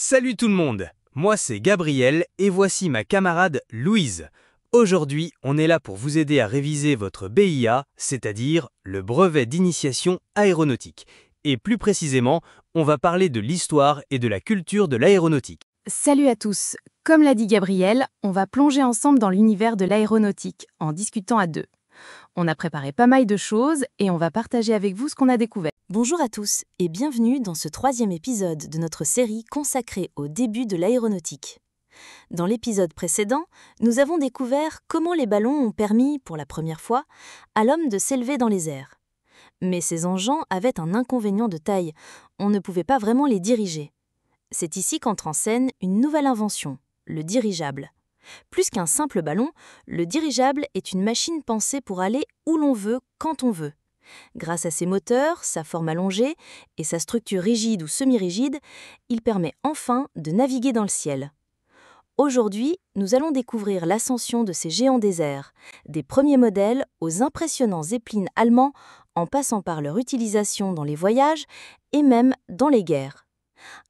Salut tout le monde, moi c'est Gabriel et voici ma camarade Louise. Aujourd'hui, on est là pour vous aider à réviser votre BIA, c'est-à-dire le brevet d'initiation aéronautique. Et plus précisément, on va parler de l'histoire et de la culture de l'aéronautique. Salut à tous. Comme l'a dit Gabriel, on va plonger ensemble dans l'univers de l'aéronautique en discutant à deux. On a préparé pas mal de choses et on va partager avec vous ce qu'on a découvert. Bonjour à tous et bienvenue dans ce 3e épisode de notre série consacrée au début de l'aéronautique. Dans l'épisode précédent, nous avons découvert comment les ballons ont permis, pour la première fois, à l'homme de s'élever dans les airs. Mais ces engins avaient un inconvénient de taille, on ne pouvait pas vraiment les diriger. C'est ici qu'entre en scène une nouvelle invention, le dirigeable. Plus qu'un simple ballon, le dirigeable est une machine pensée pour aller où l'on veut, quand on veut. Grâce à ses moteurs, sa forme allongée et sa structure rigide ou semi-rigide, il permet enfin de naviguer dans le ciel. Aujourd'hui, nous allons découvrir l'ascension de ces géants des airs, des premiers modèles aux impressionnants Zeppelin allemands en passant par leur utilisation dans les voyages et même dans les guerres.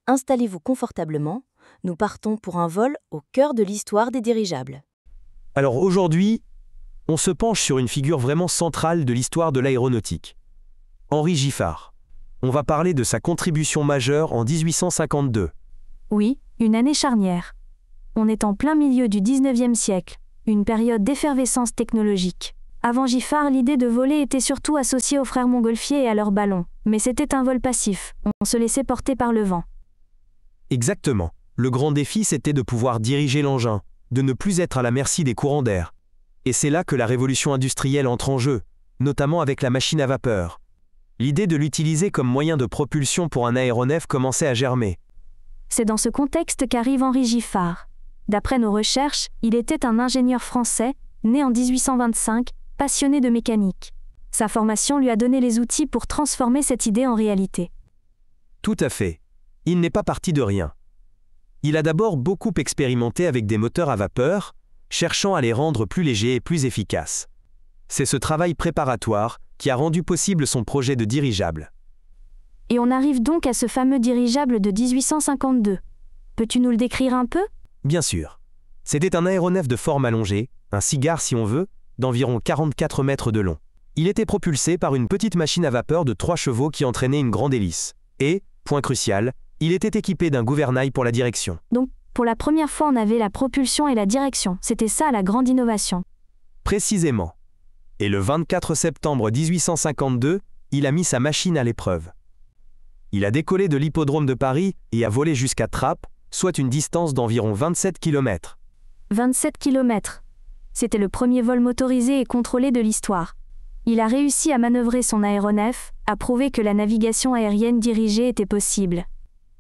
Installez-vous confortablement, nous partons pour un vol au cœur de l'histoire des dirigeables. Alors aujourd'hui, on se penche sur une figure vraiment centrale de l'histoire de l'aéronautique. Henri Giffard. On va parler de sa contribution majeure en 1852. Oui, une année charnière. On est en plein milieu du 19e siècle, une période d'effervescence technologique. Avant Giffard, l'idée de voler était surtout associée aux frères Montgolfier et à leurs ballons, mais c'était un vol passif, on se laissait porter par le vent. Exactement. Le grand défi, c'était de pouvoir diriger l'engin, de ne plus être à la merci des courants d'air. Et c'est là que la révolution industrielle entre en jeu, notamment avec la machine à vapeur. L'idée de l'utiliser comme moyen de propulsion pour un aéronef commençait à germer. C'est dans ce contexte qu'arrive Henri Giffard. D'après nos recherches, il était un ingénieur français, né en 1825, passionné de mécanique. Sa formation lui a donné les outils pour transformer cette idée en réalité. Tout à fait. Il n'est pas parti de rien. Il a d'abord beaucoup expérimenté avec des moteurs à vapeur, cherchant à les rendre plus légers et plus efficaces. C'est ce travail préparatoire qui a rendu possible son projet de dirigeable. Et on arrive donc à ce fameux dirigeable de 1852. Peux-tu nous le décrire un peu ? Bien sûr. C'était un aéronef de forme allongée, un cigare si on veut, d'environ 44 mètres de long. Il était propulsé par une petite machine à vapeur de 3 chevaux qui entraînait une grande hélice. Et, point crucial, il était équipé d'un gouvernail pour la direction. Donc, pour la première fois, on avait la propulsion et la direction. C'était ça la grande innovation. Précisément. Et le 24 septembre 1852, il a mis sa machine à l'épreuve. Il a décollé de l'hippodrome de Paris et a volé jusqu'à Trappes, soit une distance d'environ 27 km. 27 km. C'était le premier vol motorisé et contrôlé de l'histoire. Il a réussi à manœuvrer son aéronef, à prouver que la navigation aérienne dirigée était possible.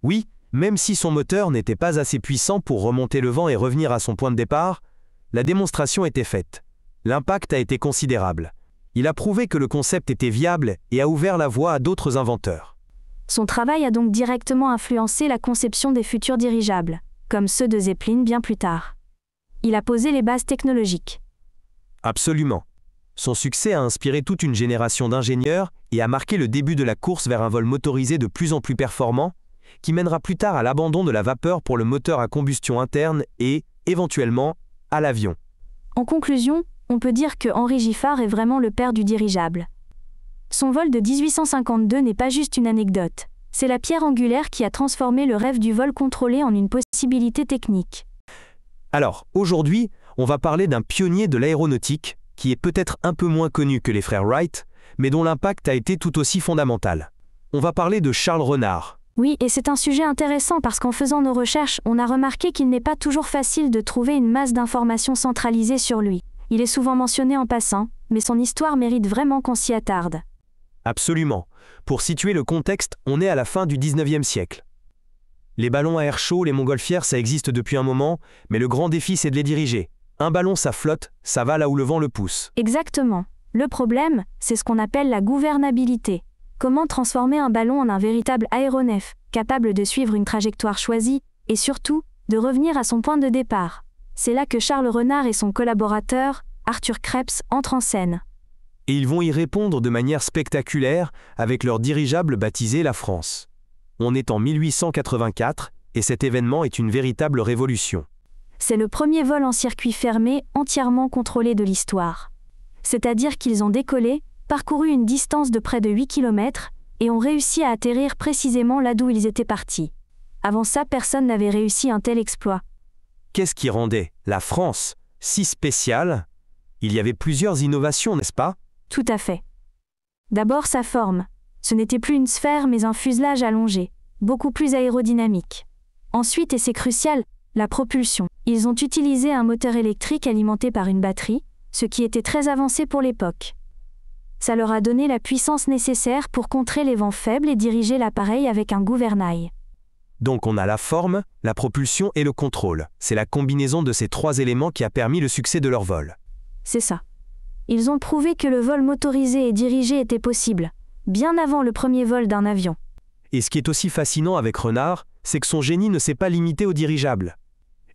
Oui, même si son moteur n'était pas assez puissant pour remonter le vent et revenir à son point de départ, la démonstration était faite. L'impact a été considérable. Il a prouvé que le concept était viable et a ouvert la voie à d'autres inventeurs. Son travail a donc directement influencé la conception des futurs dirigeables, comme ceux de Zeppelin bien plus tard. Il a posé les bases technologiques. Absolument. Son succès a inspiré toute une génération d'ingénieurs et a marqué le début de la course vers un vol motorisé de plus en plus performant, qui mènera plus tard à l'abandon de la vapeur pour le moteur à combustion interne et, éventuellement, à l'avion. En conclusion, on peut dire que Henri Giffard est vraiment le père du dirigeable. Son vol de 1852 n'est pas juste une anecdote. C'est la pierre angulaire qui a transformé le rêve du vol contrôlé en une possibilité technique. Alors, aujourd'hui, on va parler d'un pionnier de l'aéronautique, qui est peut-être un peu moins connu que les frères Wright, mais dont l'impact a été tout aussi fondamental. On va parler de Charles Renard. Oui, et c'est un sujet intéressant parce qu'en faisant nos recherches, on a remarqué qu'il n'est pas toujours facile de trouver une masse d'informations centralisées sur lui. Il est souvent mentionné en passant, mais son histoire mérite vraiment qu'on s'y attarde. Absolument. Pour situer le contexte, on est à la fin du 19e siècle. Les ballons à air chaud, les montgolfières, ça existe depuis un moment, mais le grand défi, c'est de les diriger. Un ballon, ça flotte, ça va là où le vent le pousse. Exactement. Le problème, c'est ce qu'on appelle la gouvernabilité. Comment transformer un ballon en un véritable aéronef, capable de suivre une trajectoire choisie, et surtout, de revenir à son point de départ. C'est là que Charles Renard et son collaborateur, Arthur Krebs, entrent en scène. Et ils vont y répondre de manière spectaculaire avec leur dirigeable baptisé la France. On est en 1884 et cet événement est une véritable révolution. C'est le premier vol en circuit fermé entièrement contrôlé de l'histoire. C'est-à-dire qu'ils ont décollé, parcouru une distance de près de 8 km, et ont réussi à atterrir précisément là d'où ils étaient partis. Avant ça, personne n'avait réussi un tel exploit. Qu'est-ce qui rendait la France si spéciale? Il y avait plusieurs innovations, n'est-ce pas? Tout à fait. D'abord sa forme. Ce n'était plus une sphère mais un fuselage allongé, beaucoup plus aérodynamique. Ensuite, et c'est crucial, la propulsion. Ils ont utilisé un moteur électrique alimenté par une batterie, ce qui était très avancé pour l'époque. Ça leur a donné la puissance nécessaire pour contrer les vents faibles et diriger l'appareil avec un gouvernail. Donc on a la forme, la propulsion et le contrôle. C'est la combinaison de ces trois éléments qui a permis le succès de leur vol. C'est ça. Ils ont prouvé que le vol motorisé et dirigé était possible, bien avant le premier vol d'un avion. Et ce qui est aussi fascinant avec Renard, c'est que son génie ne s'est pas limité au dirigeable.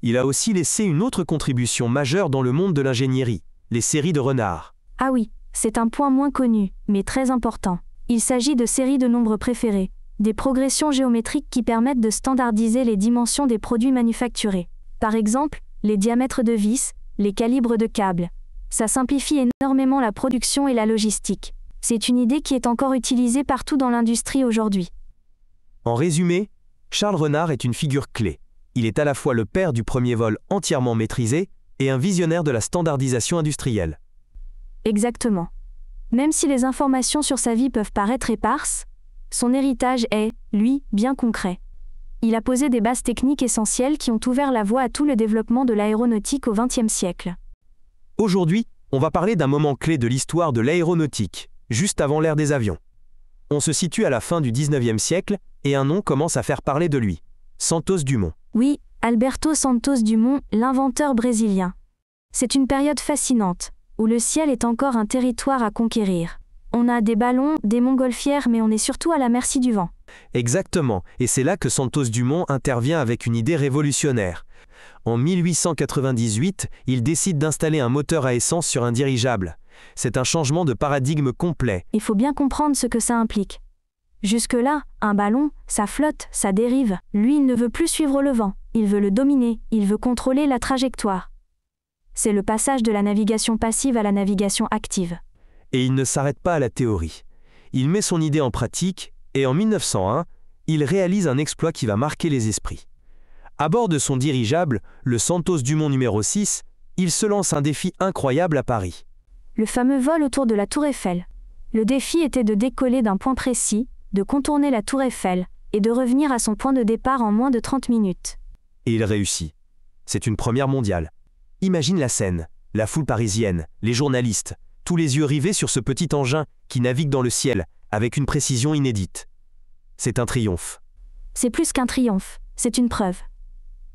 Il a aussi laissé une autre contribution majeure dans le monde de l'ingénierie, les séries de Renard. Ah oui, c'est un point moins connu, mais très important. Il s'agit de séries de nombres préférés, des progressions géométriques qui permettent de standardiser les dimensions des produits manufacturés. Par exemple, les diamètres de vis, les calibres de câbles. Ça simplifie énormément la production et la logistique. C'est une idée qui est encore utilisée partout dans l'industrie aujourd'hui. En résumé, Charles Renard est une figure clé. Il est à la fois le père du premier vol entièrement maîtrisé et un visionnaire de la standardisation industrielle. Exactement. Même si les informations sur sa vie peuvent paraître éparses, son héritage est, lui, bien concret. Il a posé des bases techniques essentielles qui ont ouvert la voie à tout le développement de l'aéronautique au XXe siècle. Aujourd'hui, on va parler d'un moment clé de l'histoire de l'aéronautique, juste avant l'ère des avions. On se situe à la fin du XIXe siècle et un nom commence à faire parler de lui, Santos Dumont. Oui, Alberto Santos Dumont, l'inventeur brésilien. C'est une période fascinante, où le ciel est encore un territoire à conquérir. On a des ballons, des montgolfières, mais on est surtout à la merci du vent. Exactement, et c'est là que Santos Dumont intervient avec une idée révolutionnaire. En 1898, il décide d'installer un moteur à essence sur un dirigeable. C'est un changement de paradigme complet. Il faut bien comprendre ce que ça implique. Jusque-là, un ballon, ça flotte, ça dérive. Lui, il ne veut plus suivre le vent. Il veut le dominer, il veut contrôler la trajectoire. C'est le passage de la navigation passive à la navigation active. Et il ne s'arrête pas à la théorie. Il met son idée en pratique, et en 1901, il réalise un exploit qui va marquer les esprits. À bord de son dirigeable, le Santos Dumont numéro 6, il se lance un défi incroyable à Paris. Le fameux vol autour de la Tour Eiffel. Le défi était de décoller d'un point précis, de contourner la Tour Eiffel, et de revenir à son point de départ en moins de 30 minutes. Et il réussit. C'est une première mondiale. Imagine la scène, la foule parisienne, les journalistes, tous les yeux rivés sur ce petit engin qui navigue dans le ciel avec une précision inédite. C'est un triomphe. C'est plus qu'un triomphe, c'est une preuve.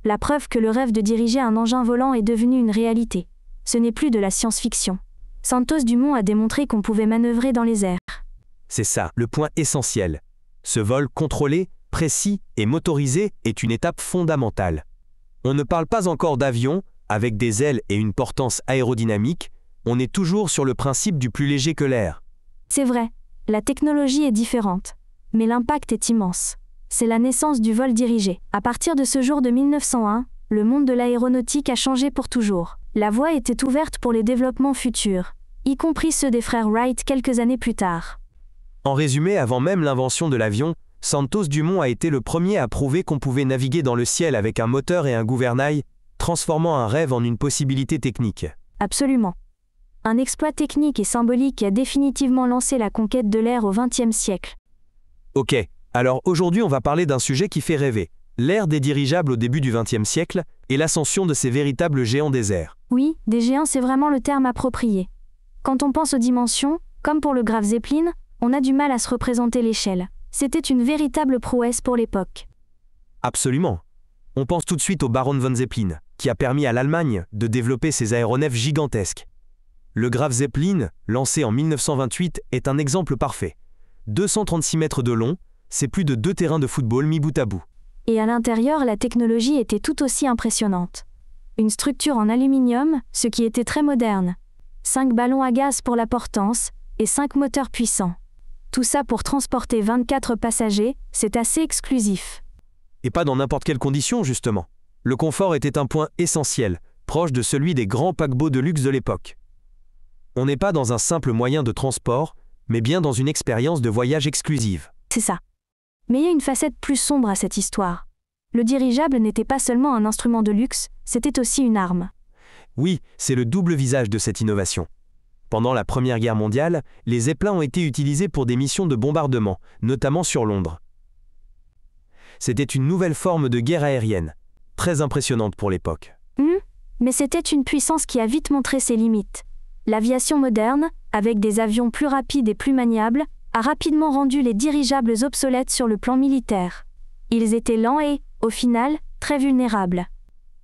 La preuve que le rêve de diriger un engin volant est devenu une réalité. Ce n'est plus de la science-fiction. Santos Dumont a démontré qu'on pouvait manœuvrer dans les airs. C'est ça, le point essentiel. Ce vol contrôlé, précis et motorisé est une étape fondamentale. On ne parle pas encore d'avion, avec des ailes et une portance aérodynamique, on est toujours sur le principe du plus léger que l'air. C'est vrai, la technologie est différente, mais l'impact est immense. C'est la naissance du vol dirigé. À partir de ce jour de 1901, le monde de l'aéronautique a changé pour toujours. La voie était ouverte pour les développements futurs, y compris ceux des frères Wright quelques années plus tard. En résumé, avant même l'invention de l'avion, Santos Dumont a été le premier à prouver qu'on pouvait naviguer dans le ciel avec un moteur et un gouvernail, transformant un rêve en une possibilité technique. Absolument. Un exploit technique et symbolique qui a définitivement lancé la conquête de l'air au XXe siècle. Ok, alors aujourd'hui on va parler d'un sujet qui fait rêver, l'ère des dirigeables au début du XXe siècle et l'ascension de ces véritables géants des airs. Oui, des géants c'est vraiment le terme approprié. Quand on pense aux dimensions, comme pour le Graf Zeppelin, on a du mal à se représenter l'échelle. C'était une véritable prouesse pour l'époque. Absolument. On pense tout de suite au Baron von Zeppelin, qui a permis à l'Allemagne de développer ses aéronefs gigantesques. Le Graf Zeppelin, lancé en 1928, est un exemple parfait. 236 mètres de long, c'est plus de 2 terrains de football mis bout à bout. Et à l'intérieur, la technologie était tout aussi impressionnante. Une structure en aluminium, ce qui était très moderne. 5 ballons à gaz pour la portance, et 5 moteurs puissants. Tout ça pour transporter 24 passagers, c'est assez exclusif. Et pas dans n'importe quelle condition, justement. Le confort était un point essentiel, proche de celui des grands paquebots de luxe de l'époque. On n'est pas dans un simple moyen de transport, mais bien dans une expérience de voyage exclusive. C'est ça. Mais il y a une facette plus sombre à cette histoire. Le dirigeable n'était pas seulement un instrument de luxe, c'était aussi une arme. Oui, c'est le double visage de cette innovation. Pendant la Première Guerre mondiale, les zeppelins ont été utilisés pour des missions de bombardement, notamment sur Londres. C'était une nouvelle forme de guerre aérienne, très impressionnante pour l'époque. Mais c'était une puissance qui a vite montré ses limites. L'aviation moderne, avec des avions plus rapides et plus maniables, a rapidement rendu les dirigeables obsolètes sur le plan militaire. Ils étaient lents et, au final, très vulnérables.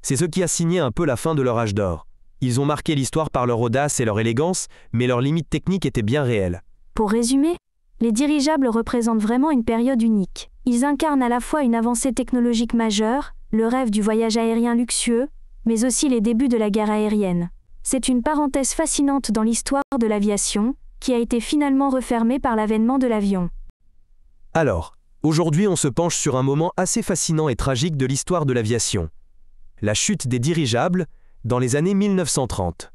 C'est ce qui a signé un peu la fin de leur âge d'or. Ils ont marqué l'histoire par leur audace et leur élégance, mais leurs limites techniques étaient bien réelles. Pour résumer, les dirigeables représentent vraiment une période unique. Ils incarnent à la fois une avancée technologique majeure, le rêve du voyage aérien luxueux, mais aussi les débuts de la guerre aérienne. C'est une parenthèse fascinante dans l'histoire de l'aviation, qui a été finalement refermée par l'avènement de l'avion. Alors, aujourd'hui on se penche sur un moment assez fascinant et tragique de l'histoire de l'aviation. La chute des dirigeables, dans les années 1930.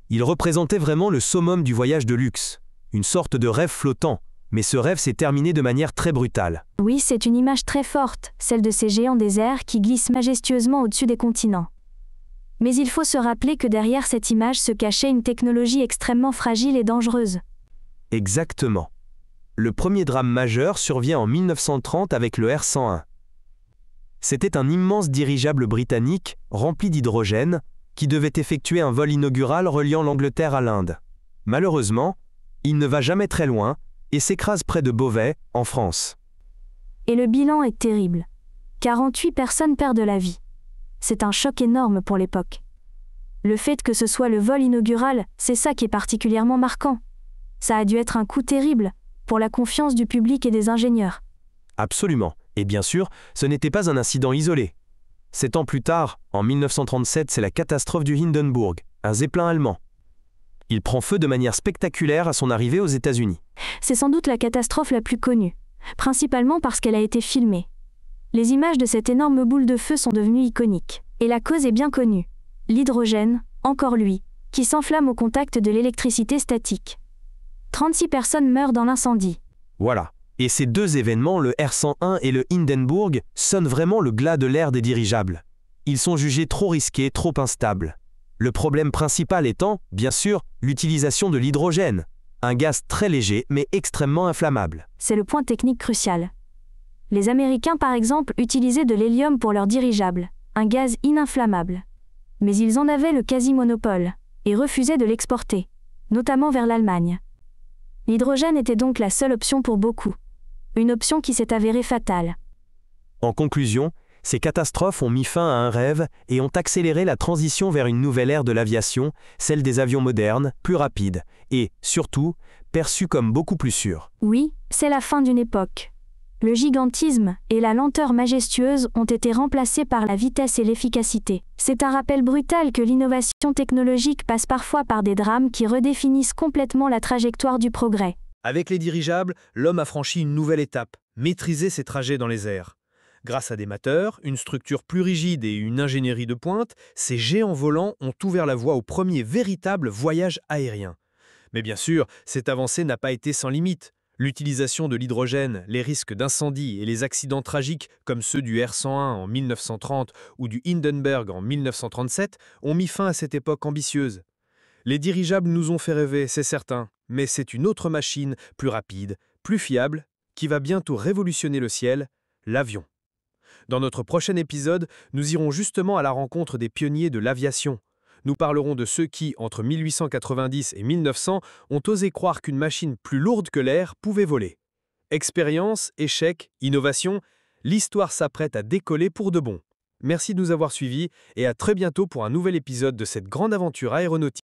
Ils représentaient vraiment le summum du voyage de luxe, une sorte de rêve flottant, mais ce rêve s'est terminé de manière très brutale. Oui, c'est une image très forte, celle de ces géants des airs qui glissent majestueusement au-dessus des continents. Mais il faut se rappeler que derrière cette image se cachait une technologie extrêmement fragile et dangereuse. Exactement. Le premier drame majeur survient en 1930 avec le R-101. C'était un immense dirigeable britannique, rempli d'hydrogène, qui devait effectuer un vol inaugural reliant l'Angleterre à l'Inde. Malheureusement, il ne va jamais très loin et s'écrase près de Beauvais, en France. Et le bilan est terrible. 48 personnes perdent la vie. C'est un choc énorme pour l'époque. Le fait que ce soit le vol inaugural, c'est ça qui est particulièrement marquant. Ça a dû être un coup terrible pour la confiance du public et des ingénieurs. Absolument. Et bien sûr, ce n'était pas un incident isolé. 7 ans plus tard, en 1937, c'est la catastrophe du Hindenburg, un zeppelin allemand. Il prend feu de manière spectaculaire à son arrivée aux États-Unis. C'est sans doute la catastrophe la plus connue, principalement parce qu'elle a été filmée. Les images de cette énorme boule de feu sont devenues iconiques. Et la cause est bien connue. L'hydrogène, encore lui, qui s'enflamme au contact de l'électricité statique. 36 personnes meurent dans l'incendie. Voilà. Et ces deux événements, le R-101 et le Hindenburg, sonnent vraiment le glas de l'ère des dirigeables. Ils sont jugés trop risqués, trop instables. Le problème principal étant, bien sûr, l'utilisation de l'hydrogène, un gaz très léger mais extrêmement inflammable. C'est le point technique crucial. Les Américains, par exemple, utilisaient de l'hélium pour leurs dirigeables, un gaz ininflammable. Mais ils en avaient le quasi-monopole, et refusaient de l'exporter, notamment vers l'Allemagne. L'hydrogène était donc la seule option pour beaucoup. Une option qui s'est avérée fatale. En conclusion, ces catastrophes ont mis fin à un rêve et ont accéléré la transition vers une nouvelle ère de l'aviation, celle des avions modernes, plus rapides, et, surtout, perçus comme beaucoup plus sûrs. Oui, c'est la fin d'une époque. Le gigantisme et la lenteur majestueuse ont été remplacés par la vitesse et l'efficacité. C'est un rappel brutal que l'innovation technologique passe parfois par des drames qui redéfinissent complètement la trajectoire du progrès. Avec les dirigeables, l'homme a franchi une nouvelle étape, maîtriser ses trajets dans les airs. Grâce à des moteurs, une structure plus rigide et une ingénierie de pointe, ces géants volants ont ouvert la voie au premier véritable voyage aérien. Mais bien sûr, cette avancée n'a pas été sans limite. L'utilisation de l'hydrogène, les risques d'incendie et les accidents tragiques comme ceux du R-101 en 1930 ou du Hindenburg en 1937 ont mis fin à cette époque ambitieuse. Les dirigeables nous ont fait rêver, c'est certain, mais c'est une autre machine, plus rapide, plus fiable, qui va bientôt révolutionner le ciel, l'avion. Dans notre prochain épisode, nous irons justement à la rencontre des pionniers de l'aviation. Nous parlerons de ceux qui, entre 1890 et 1900, ont osé croire qu'une machine plus lourde que l'air pouvait voler. Expérience, échec, innovation, l'histoire s'apprête à décoller pour de bon. Merci de nous avoir suivis et à très bientôt pour un nouvel épisode de cette grande aventure aéronautique.